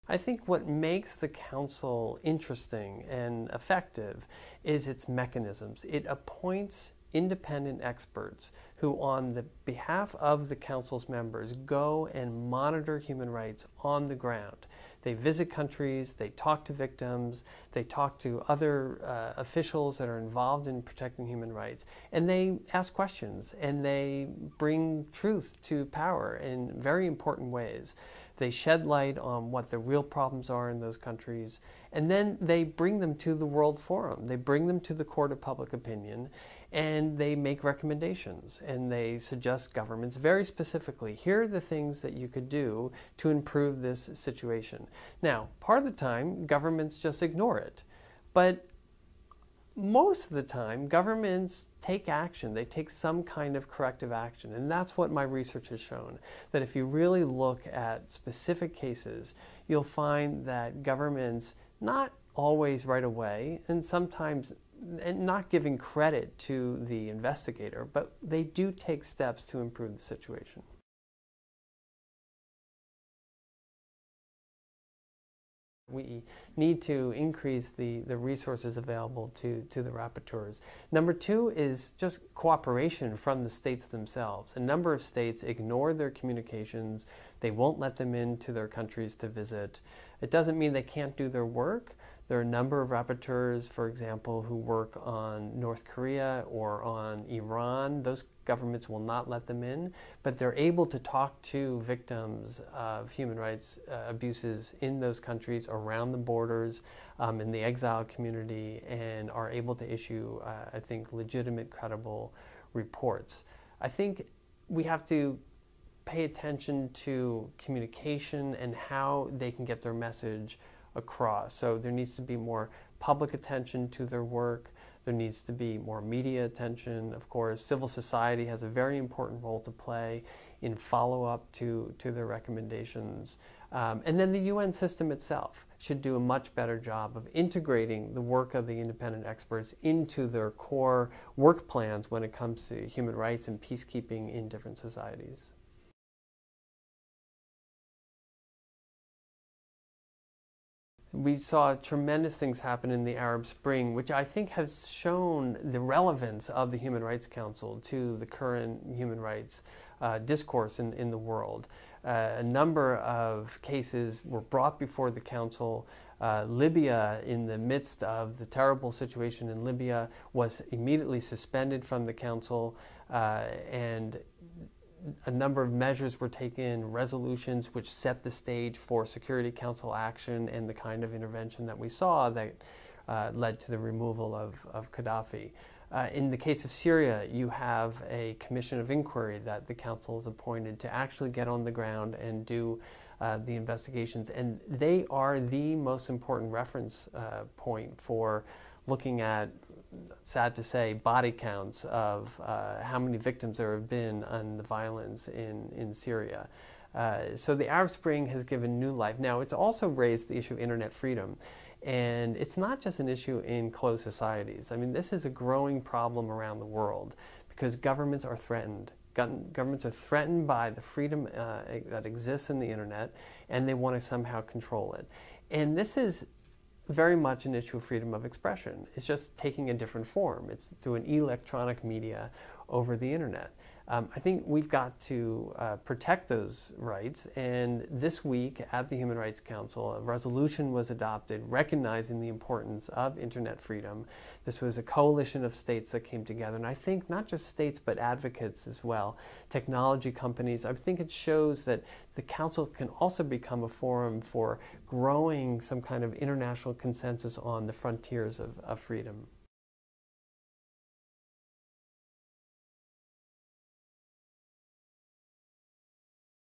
I think what makes the Council interesting and effective is its mechanisms. It appoints independent experts who, on the behalf of the Council's members, go and monitor human rights on the ground. They visit countries, they talk to victims, they talk to other officials that are involved in protecting human rights, and they ask questions, and they bring truth to power in very important ways. They shed light on what the real problems are in those countries, and then they bring them to the World Forum. They bring them to the Court of Public Opinion, and they make recommendations, and they suggest governments very specifically, here are the things that you could do to improve this situation. Now, part of the time, governments just ignore it, but most of the time, governments take action. They take some kind of corrective action, and that's what my research has shown, that if you really look at specific cases, you'll find that governments, not always right away, and sometimes not giving credit to the investigator, but they do take steps to improve the situation. We need to increase the resources available to the rapporteurs. Number two is just cooperation from the states themselves. A number of states ignore their communications. They won't let them into their countries to visit. It doesn't mean they can't do their work. There are a number of rapporteurs, for example, who work on North Korea or on Iran. Those governments will not let them in, but they're able to talk to victims of human rights abuses in those countries, around the borders, in the exile community, and are able to issue, I think, legitimate, credible reports. I think we have to pay attention to communication and how they can get their message across. So there needs to be more public attention to their work. There needs to be more media attention. Of course, civil society has a very important role to play in follow-up to their recommendations. And then the UN system itself should do a much better job of integrating the work of the independent experts into their core work plans when it comes to human rights and peacekeeping in different societies. We saw tremendous things happen in the Arab Spring, which I think has shown the relevance of the Human Rights Council to the current human rights discourse in the world. A number of cases were brought before the Council. Libya, in the midst of the terrible situation in Libya, was immediately suspended from the Council, and a number of measures were taken, resolutions which set the stage for Security Council action and the kind of intervention that we saw that led to the removal of Gaddafi. In the case of Syria, you have a commission of inquiry that the Council has appointed to actually get on the ground and do the investigations, and they are the most important reference point for looking at, sad to say, body counts of how many victims there have been on the violence in Syria. So the Arab Spring has given new life. Now, it's also raised the issue of internet freedom. And it's not just an issue in closed societies. I mean, this is a growing problem around the world because governments are threatened. Governments are threatened by the freedom that exists in the internet, and they want to somehow control it. And this is very much an issue of freedom of expression. It's just taking a different form. It's through an electronic media over the internet. I think we've got to protect those rights, and this week at the Human Rights Council, a resolution was adopted recognizing the importance of internet freedom. This was a coalition of states that came together, and I think not just states but advocates as well, technology companies. I think it shows that the Council can also become a forum for growing some kind of international consensus on the frontiers of freedom.